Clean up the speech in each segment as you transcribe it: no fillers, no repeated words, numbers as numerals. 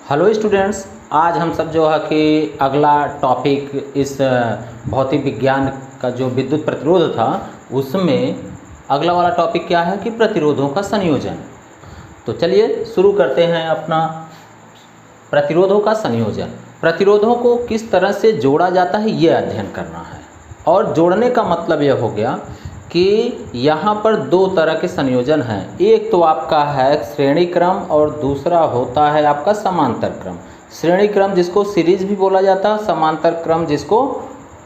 Hello students, आज हम सब जो है कि अगला टॉपिक इस भौतिक विज्ञान का जो विद्युत प्रतिरोध था उसमें अगला वाला टॉपिक क्या है कि प्रतिरोधों का संयोजन। तो चलिए शुरू करते हैं अपना प्रतिरोधों का संयोजन। प्रतिरोधों को किस तरह से जोड़ा जाता है ये अध्ययन करना है। और जोड़ने का मतलब यह हो गया कि यहाँ पर दो तरह के संयोजन हैं। एक तो आपका है श्रेणी क्रम और दूसरा होता है आपका समांतर क्रम। श्रेणी क्रम जिसको सीरीज भी बोला जाता है, समांतर क्रम जिसको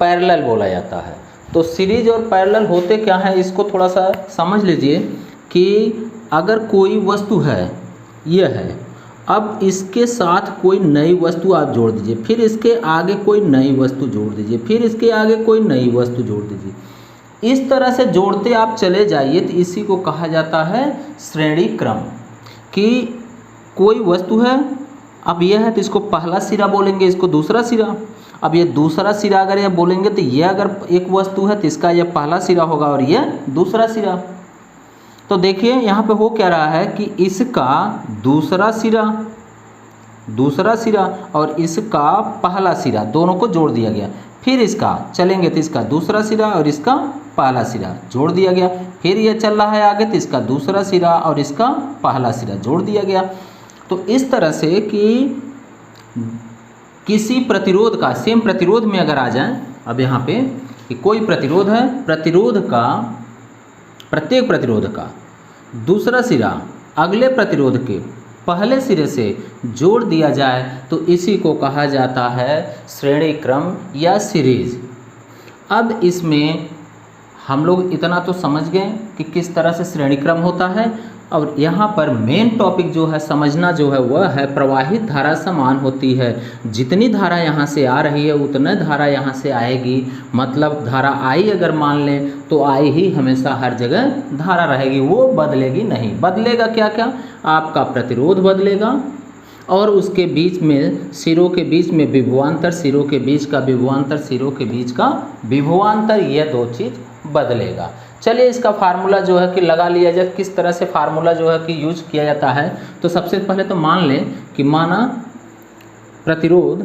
पैरेलल बोला जाता है। तो सीरीज और पैरेलल होते क्या है इसको थोड़ा सा समझ लीजिए कि अगर कोई वस्तु है, यह है, अब इसके साथ कोई नई वस्तु आप जोड़ दीजिए, फिर इसके आगे कोई नई वस्तु जोड़ दीजिए, फिर इसके आगे कोई नई वस्तु जोड़ दीजिए। इस तरह से जोड़ते आप चले जाइए तो इसी को कहा जाता है श्रेणी क्रम। कि कोई वस्तु है, अब यह है तो इसको पहला सिरा बोलेंगे, इसको दूसरा सिरा। अब ये दूसरा सिरा अगर यह बोलेंगे तो यह अगर एक वस्तु है तो इसका यह पहला सिरा होगा और यह दूसरा सिरा। तो देखिए यहाँ पे हो क्या रहा है कि इसका दूसरा सिरा और इसका पहला सिरा दोनों को जोड़ दिया गया। फिर इसका चलेंगे तो इसका दूसरा सिरा और इसका पहला सिरा जोड़ दिया गया। फिर यह चल रहा है आगे तो इसका दूसरा सिरा और इसका पहला सिरा जोड़ दिया गया। तो इस तरह से कि किसी प्रतिरोध का, सेम प्रतिरोध में अगर आ जाए, अब यहाँ पे कि कोई प्रतिरोध है, प्रत्येक प्रतिरोध का दूसरा सिरा अगले प्रतिरोध के पहले सिरे से जोड़ दिया जाए तो इसी को कहा जाता है श्रेणी क्रम या सीरीज। अब इसमें हम लोग इतना तो समझ गए कि किस तरह से श्रेणी क्रम होता है। और यहाँ पर मेन टॉपिक जो है समझना जो है वह है प्रवाहित धारा समान होती है। जितनी धारा यहाँ से आ रही है उतनी धारा यहाँ से आएगी। मतलब धारा आई अगर मान लें तो आई ही हमेशा हर जगह धारा रहेगी, वो बदलेगी नहीं। बदलेगा क्या क्या, आपका प्रतिरोध बदलेगा और उसके बीच में सिरों के बीच में विभवांतर, सिरों के बीच का विभवांतर, सिरों के बीच का विभवांतर, यह दो चीज़ बदलेगा। चलिए इसका फार्मूला जो है कि लगा लिया जाए। किस तरह से फार्मूला जो है कि यूज किया जाता है, तो सबसे पहले तो मान लें कि माना प्रतिरोध,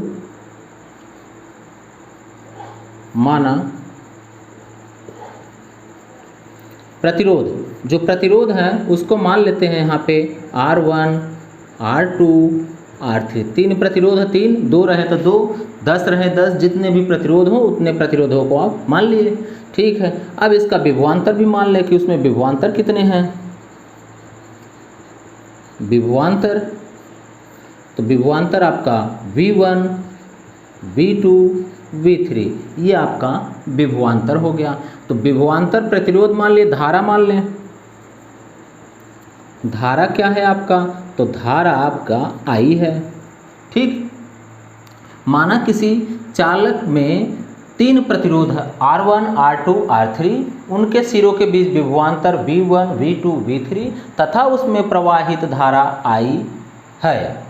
जो प्रतिरोध है उसको मान लेते हैं यहाँ पे R1, R2, R3। तीन प्रतिरोध है, तीन, दो रहे तो दो, 10 रहे 10, जितने भी प्रतिरोध हो उतने प्रतिरोधों को आप मान लिए। ठीक है, अब इसका विभवांतर भी मान लें कि उसमें विभवांतर कितने हैं। विभवांतर, तो विभवांतर आपका V1, V2, V3, ये आपका विभवांतर हो गया। तो विभवांतर प्रतिरोध मान लिए, धारा मान लें। धारा क्या है आपका, तो धारा आपका I है। ठीक, माना किसी चालक में तीन प्रतिरोध है R1, R2, R3, उनके सिरों के बीच विभवांतर V1, V2, V3 तथा उसमें प्रवाहित धारा I है।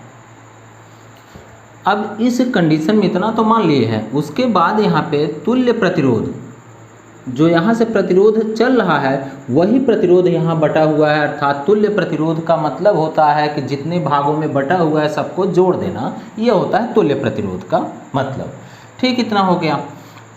अब इस कंडीशन में इतना तो मान लिए हैं। उसके बाद यहाँ पे तुल्य प्रतिरोध, जो यहाँ से प्रतिरोध चल रहा है वही प्रतिरोध यहाँ बटा हुआ है। अर्थात तुल्य प्रतिरोध का मतलब होता है कि जितने भागों में बटा हुआ है सबको जोड़ देना, यह होता है तुल्य प्रतिरोध का मतलब। ठीक, इतना हो गया।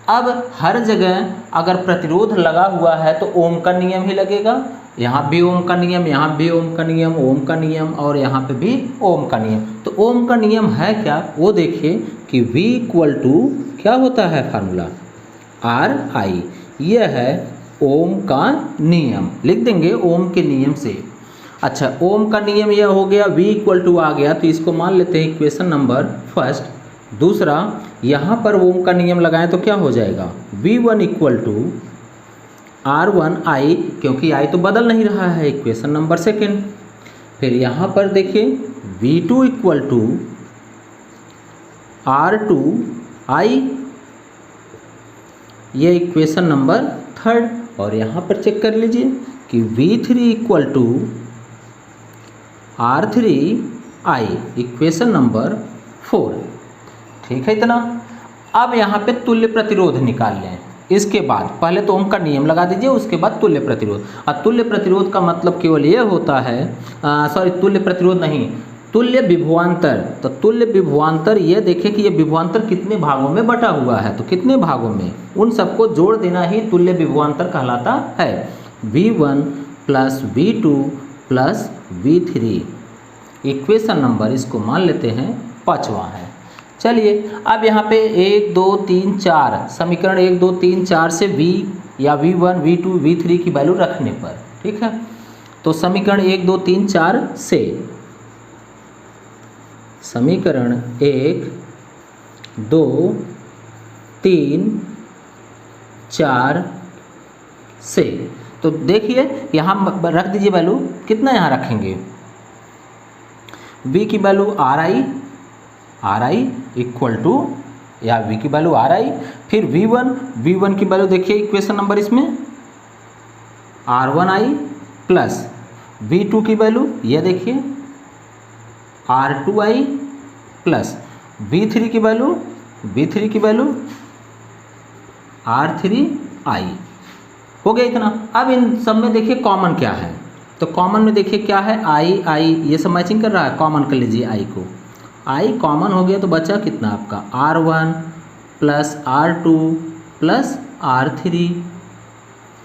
अब हर जगह अगर प्रतिरोध लगा हुआ है तो ओम का नियम ही लगेगा। यहाँ भी ओम का नियम, यहाँ भी ओम का नियम, ओम का नियम, और यहाँ पे भी ओम का नियम। तो ओम का नियम है क्या, वो देखिए कि V इक्वल टू क्या होता है फार्मूला, RI। यह है ओम का नियम, लिख देंगे ओम के नियम से। अच्छा, ओम का नियम यह हो गया, V इक्वल टू आ गया तो इसको मान लेते हैं इक्वेशन नंबर फर्स्ट। दूसरा, यहाँ पर ओम का नियम लगाएं तो क्या हो जाएगा, V1 इक्वल टू R1I, क्योंकि I तो बदल नहीं रहा है, इक्वेशन नंबर सेकेंड। फिर यहाँ पर देखिए V2 इक्वल टू R2I, ये इक्वेशन नंबर थर्ड। और यहाँ पर चेक कर लीजिए कि V3 equal to R3I, equation number 4। ठीक है इतना। अब यहाँ पे तुल्य प्रतिरोध निकाल लें। इसके बाद पहले तो ओम का नियम लगा दीजिए, उसके बाद तुल्य प्रतिरोध। और तुल्य प्रतिरोध का मतलब केवल ये होता है, तुल्य प्रतिरोध नहीं, तुल्य विभवांतर, तो तुल्य विभवांतर ये देखें कि ये विभवांतर कितने भागों में बटा हुआ है, तो कितने भागों में, उन सबको जोड़ देना ही तुल्य विभवांतर कहलाता है। V1 plus V2 plus V3 equation number इसको मान लेते हैं 5वां है। चलिए अब यहाँ पे 1 2 3 4 समीकरण 1 2 3 4 से V या V1 V2 V3 की वैल्यू रखने पर, ठीक है, तो समीकरण 1 2 3 4 से, समीकरण 1 2 3 4 से, तो देखिए यहाँ रख दीजिए वैल्यू, कितना यहाँ रखेंगे, V की वैल्यू RI इक्वल टू, या V की वैल्यू RI, फिर V1 की वैल्यू देखिए इक्वेशन नंबर इसमें R1I प्लस V2 की वैल्यू ये देखिए R2I प्लस V3 की वैल्यू R3I हो गया इतना। अब इन सब में देखिए कॉमन क्या है, तो कॉमन में देखिए क्या है, I ये सब मैचिंग कर रहा है, कॉमन कर लीजिए I को, I कॉमन हो गया तो बचा कितना आपका R1 plus R2 plus R3,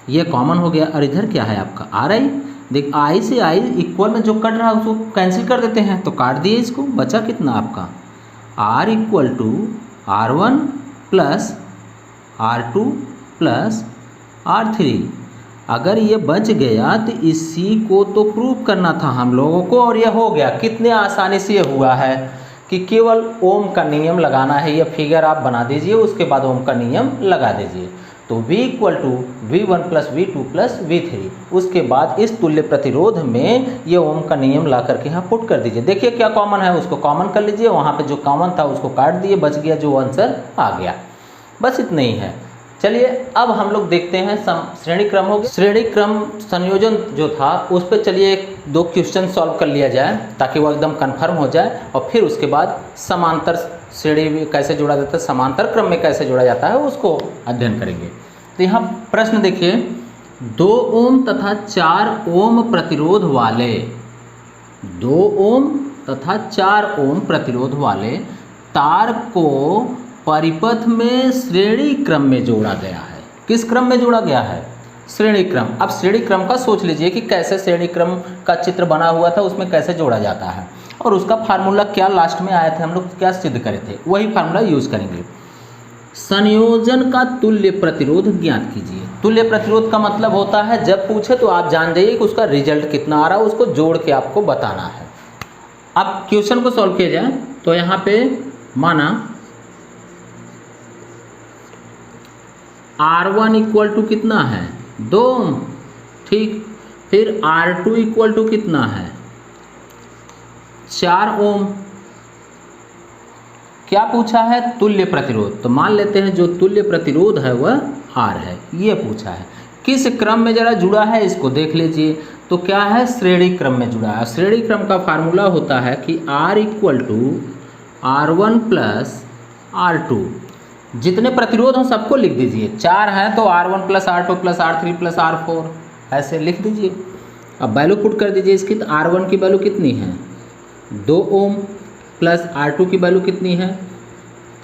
ये कॉमन हो गया। और इधर क्या है आपका RI, देख I से I इक्वल में जो कट रहा है उसको कैंसिल कर देते हैं, तो काट दिए इसको, बचा कितना आपका R equal to R1 plus R2 plus R3। अगर ये बच गया तो इसी को तो प्रूव करना था हम लोगों को, और ये हो गया। कितने आसानी से ये हुआ है कि केवल ओम का नियम लगाना है, ये फिगर आप बना दीजिए, उसके बाद ओम का नियम लगा दीजिए, तो V equal to V1 plus V2 plus V3, उसके बाद इस तुल्य प्रतिरोध में ये ओम का नियम ला करके यहाँ पुट कर दीजिए। देखिए क्या कॉमन है उसको कॉमन कर लीजिए, वहाँ पे जो कॉमन था उसको काट दिए, बच गया जो आंसर आ गया, बस इतना ही है। चलिए अब हम लोग देखते हैं श्रेणी क्रम हो गया, श्रेणी क्रम संयोजन जो था उस पर चलिए 2 क्वेश्चन सॉल्व कर लिया जाए ताकि वो एकदम कन्फर्म हो जाए, और फिर उसके बाद समांतर श्रेणी में कैसे जोड़ा जाता है, समांतर क्रम में कैसे जोड़ा जाता है उसको अध्ययन करेंगे। तो यहाँ प्रश्न देखिए, 2 ओम तथा 4 ओम प्रतिरोध वाले, 2 ओम तथा 4 ओम प्रतिरोध वाले तार को परिपथ में श्रेणी क्रम में जोड़ा गया है। किस क्रम में जोड़ा गया है, श्रेणी क्रम। अब श्रेणी क्रम का सोच लीजिए कि कैसे श्रेणी क्रम का चित्र बना हुआ था, उसमें कैसे जोड़ा जाता है, और उसका फार्मूला क्या लास्ट में आया था, हम लोग क्या सिद्ध करे थे, वही फार्मूला यूज करेंगे। संयोजन का तुल्य प्रतिरोध ज्ञात कीजिए। तुल्य प्रतिरोध का मतलब होता है जब पूछे तो आप जान जाइए कि उसका रिजल्ट कितना आ रहा है, उसको जोड़ के आपको बताना है। अब क्वेश्चन को सॉल्व किया जाए तो यहाँ पे माना R1 इक्वल टू कितना है 2 ओम, ठीक, फिर R2 इक्वल टू कितना है 4 ओम। क्या पूछा है, तुल्य प्रतिरोध, तो मान लेते हैं जो तुल्य प्रतिरोध है वह R है, ये पूछा है। किस क्रम में जरा जुड़ा है इसको देख लीजिए, तो क्या है, श्रेणी क्रम में जुड़ा है। श्रेणी क्रम का फार्मूला होता है कि R equal to R1 plus R2, जितने प्रतिरोध हों सबको लिख दीजिए, 4 हैं तो R1 plus R2 plus R3 plus R4 ऐसे लिख दीजिए। अब वैल्यू पुट कर दीजिए इसकी, तो R1 की वैल्यू कितनी है 2 ओम प्लस R2 की वैल्यू कितनी है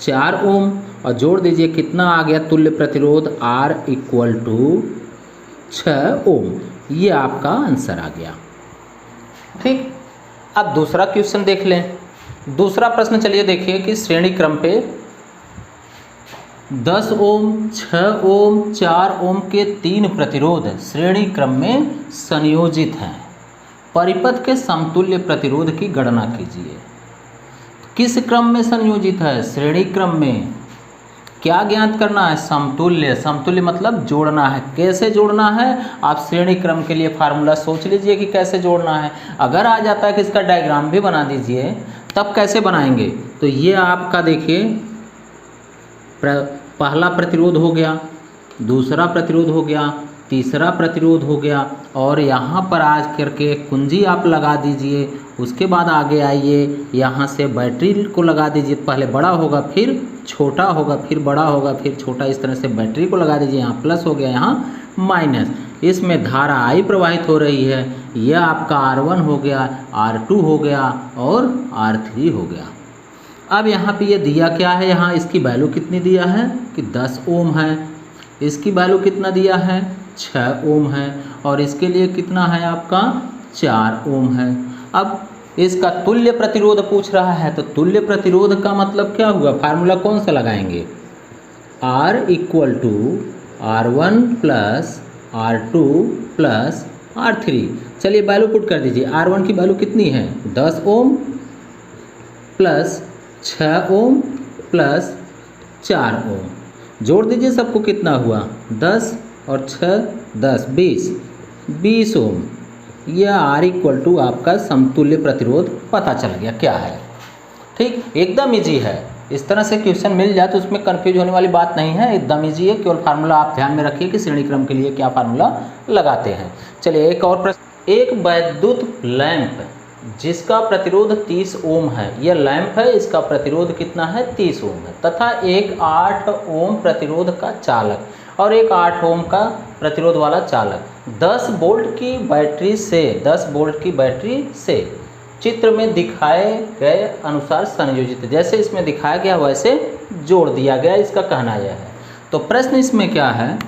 4 ओम, और जोड़ दीजिए कितना आ गया तुल्य प्रतिरोध R इक्वल टू 6 ओम। ये आपका आंसर आ गया, ठीक। अब दूसरा क्वेश्चन देख लें। दूसरा प्रश्न चलिए देखिए कि श्रेणी क्रम पे 10 ओम 6 ओम 4 ओम के 3 प्रतिरोध श्रेणी क्रम में संयोजित हैं। परिपथ के समतुल्य प्रतिरोध की गणना कीजिए। किस क्रम में संयोजित है, श्रेणी क्रम में। क्या ज्ञात करना है, समतुल्य। समतुल्य मतलब जोड़ना है। कैसे जोड़ना है, आप श्रेणी क्रम के लिए फार्मूला सोच लीजिए कि कैसे जोड़ना है। अगर आ जाता है कि इसका डायग्राम भी बना दीजिए, तब कैसे बनाएंगे, तो ये आपका देखिए पहला प्रतिरोध हो गया, दूसरा प्रतिरोध हो गया, तीसरा प्रतिरोध हो गया, और यहाँ पर आज करके कुंजी आप लगा दीजिए। उसके बाद आगे आइए, यहाँ से बैटरी को लगा दीजिए। पहले बड़ा होगा फिर छोटा होगा, फिर बड़ा होगा फिर छोटा, इस तरह से बैटरी को लगा दीजिए। यहाँ प्लस हो गया, यहाँ माइनस। इसमें धारा I प्रवाहित हो रही है, यह आपका R1 हो गया, R2 हो गया और R3 हो गया। अब यहाँ पे ये दिया क्या है, यहाँ इसकी वैल्यू कितनी दिया है कि 10 ओम है, इसकी वैल्यू कितना दिया है 6 ओम है, और इसके लिए कितना है आपका 4 ओम है। अब इसका तुल्य प्रतिरोध पूछ रहा है, तो तुल्य प्रतिरोध का मतलब क्या हुआ, फार्मूला कौन सा लगाएंगे, R equal to R1 plus R2 plus R3। चलिए वैल्यू पुट कर दीजिए। R1 की वैल्यू कितनी है 10 ओम प्लस 6 ओम प्लस 4 ओम, जोड़ दीजिए सबको, कितना हुआ 10 और 6 10 20 ओम। यह R इक्वल टू आपका समतुल्य प्रतिरोध पता चल गया क्या है। ठीक, एकदम इजी है। इस तरह से क्वेश्चन मिल जाए तो उसमें कन्फ्यूज होने वाली बात नहीं है, एकदम इजी है। केवल फार्मूला आप ध्यान में रखिए कि श्रेणी क्रम के लिए क्या फार्मूला लगाते हैं। चलिए एक और प्रश्न। एक वैद्युत लैंप जिसका प्रतिरोध 30 ओम है, यह लैंप है, इसका प्रतिरोध कितना है 30 ओम है, तथा एक 8 ओम प्रतिरोध का चालक और एक 8 ओम का प्रतिरोध वाला चालक 10 वोल्ट की बैटरी से चित्र में दिखाए गए अनुसार संयोजित, जैसे इसमें दिखाया गया वैसे जोड़ दिया गया, इसका कहना यह है। तो प्रश्न इसमें क्या है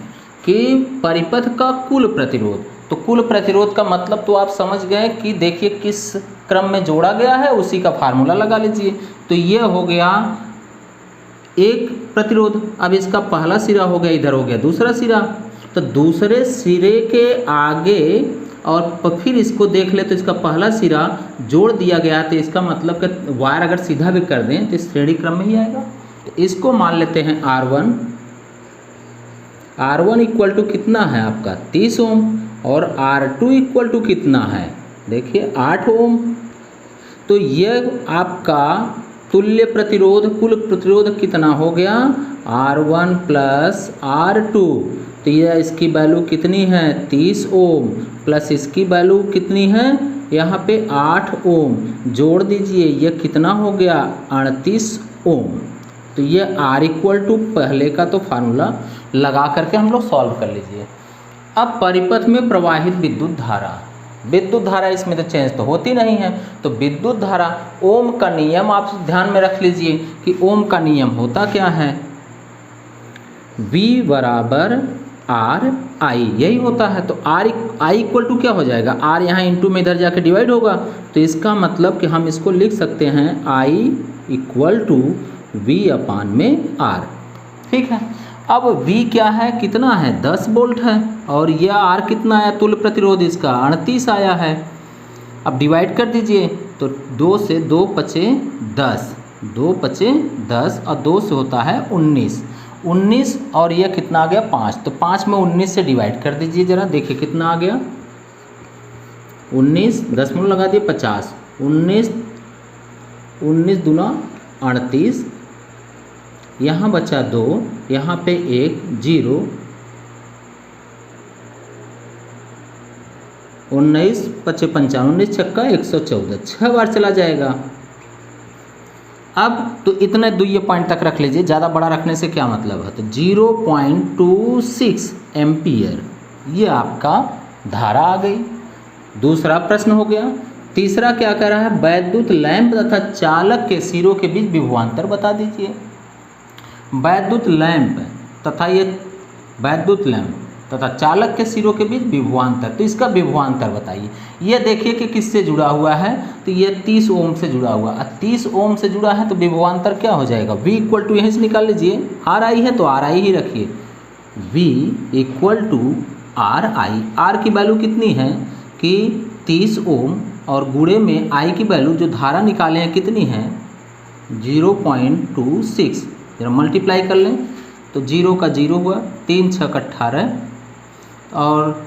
कि परिपथ का कुल प्रतिरोध, तो कुल प्रतिरोध का मतलब तो आप समझ गए कि देखिए किस क्रम में जोड़ा गया है, उसी का फार्मूला लगा लीजिए। तो ये हो गया एक प्रतिरोध। अब इसका पहला सिरा हो गया, इधर हो गया दूसरा सिरा, तो दूसरे सिरे के आगे और फिर इसको देख ले तो इसका पहला सिरा जोड़ दिया गया, तो इसका मतलब कि वायर अगर सीधा भी कर दें तो इस श्रेणी क्रम में ही आएगा। तो इसको मान लेते हैं R1 इक्वल टू कितना है आपका 30 ओम, और R2 इक्वल टू कितना है देखिए 8 ओम। तो यह आपका तुल्य प्रतिरोध, कुल प्रतिरोध कितना हो गया R1 प्लस R2, तो यह इसकी वैल्यू कितनी है 30 ओम, प्लस इसकी वैल्यू कितनी है यहाँ पे 8 ओम, जोड़ दीजिए यह कितना हो गया 38 ओम। तो यह R इक्वल टू पहले का तो फार्मूला लगा करके हम लोग सॉल्व कर लीजिए। अब परिपथ में प्रवाहित विद्युत धारा इसमें तो चेंज तो होती नहीं है, तो विद्युत धारा, ओम का नियम आप ध्यान में रख लीजिए कि ओम का नियम होता क्या है, V बराबर R I, यही होता है। तो I इक्वल टू क्या हो जाएगा, R यहाँ इंटू में इधर जाके डिवाइड होगा, तो इसका मतलब कि हम इसको लिख सकते हैं I इक्वल टू V अपान में R। ठीक है, अब V क्या है, कितना है 10 वोल्ट है, और यह R कितना आया, तुल्य प्रतिरोध इसका 38 आया है। अब डिवाइड कर दीजिए, तो 2 से 2 पचे 10, 2 पचे 10 और 2 से होता है 19, और यह कितना आ गया 5, तो 5 में 19 से डिवाइड कर दीजिए जरा, देखिए कितना आ गया 19, दशमलव लगा दिए 50, 19 दूना 38, यहाँ बचा 2, यहाँ पे 1 0, 19 पचे 55, 19 छक्का 114, 6 बार चला जाएगा। अब तो इतने दुइये पॉइंट तक रख लीजिए, ज़्यादा बड़ा रखने से क्या मतलब है, तो 0.26 एम्पियर ये आपका धारा आ गई। दूसरा प्रश्न हो गया। तीसरा क्या कह रहा है, वैद्युत लैंप तथा चालक के सिरों के बीच विभवांतर बता दीजिए। वैद्युत लैंप तथा चालक के सिरों के बीच विभवांतर, तो इसका विभवांतर बताइए। यह देखिए कि किससे जुड़ा हुआ है, तो यह 30 ओम से जुड़ा हुआ है। 30 ओम से जुड़ा है तो विभवांतर क्या हो जाएगा, V इक्वल टू यहीं से निकाल लीजिए, RI है तो RI ही रखिए, V equal to RI। R की वैल्यू कितनी है कि 30 ओम, और गुणे में I की वैल्यू जो धारा निकाले हैं कितनी है 0.26, जरा मल्टीप्लाई कर लें तो 0 का 0 हुआ, 3 6 18, और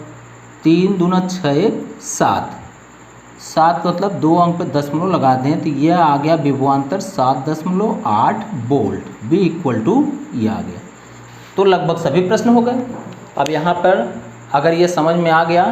3 दूना 6 7 मतलब 2 अंक पे दशमलव लगा दें तो यह आ गया विभवांतर 7.8 वोल्ट, V इक्वल टू ये आ गया। तो लगभग सभी प्रश्न हो गए। अब यहाँ पर अगर ये समझ में आ गया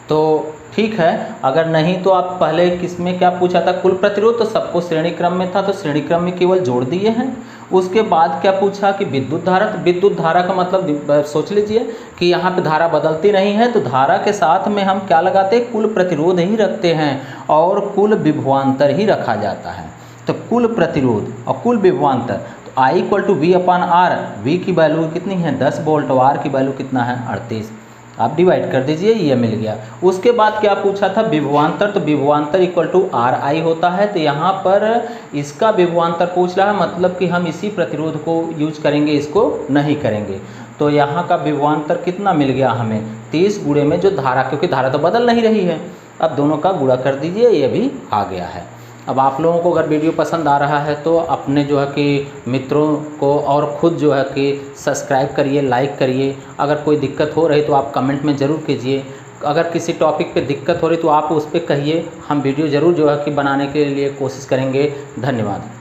तो ठीक है, अगर नहीं तो आप पहले किस में क्या पूछा था, कुल प्रतिरोध, तो सबको श्रेणी क्रम में था तो श्रेणी क्रम में केवल जोड़ दिए हैं, उसके बाद क्या पूछा कि विद्युत धारा। तो विद्युत धारा का मतलब सोच लीजिए कि यहाँ पे धारा बदलती नहीं है, तो धारा के साथ में हम क्या लगाते हैं, कुल प्रतिरोध ही रखते हैं और कुल विभवांतर ही रखा जाता है। तो कुल प्रतिरोध और कुल विभवांतर, तो I = V/R, V की वैल्यू कितनी है 10 वोल्ट और R की वैल्यू कितना है 38। आप डिवाइड कर दीजिए, ये मिल गया। उसके बाद क्या पूछा था, विभवांतर। तो विभवांतर =RI होता है। तो यहाँ पर इसका विभवांतर पूछ रहा है, मतलब कि हम इसी प्रतिरोध को यूज करेंगे, इसको नहीं करेंगे। तो यहाँ का विभवांतर कितना मिल गया हमें 30 गुणे में जो धारा, क्योंकि धारा तो बदल नहीं रही है। अब दोनों का गुणा कर दीजिए, ये भी आ गया है। अब आप लोगों को अगर वीडियो पसंद आ रहा है तो अपने जो है कि मित्रों को और ख़ुद जो है कि सब्सक्राइब करिए, लाइक करिए। अगर कोई दिक्कत हो रही तो आप कमेंट में ज़रूर कीजिए। अगर किसी टॉपिक पे दिक्कत हो रही तो आप उस पर कहिए, हम वीडियो ज़रूर जो है कि बनाने के लिए कोशिश करेंगे। धन्यवाद।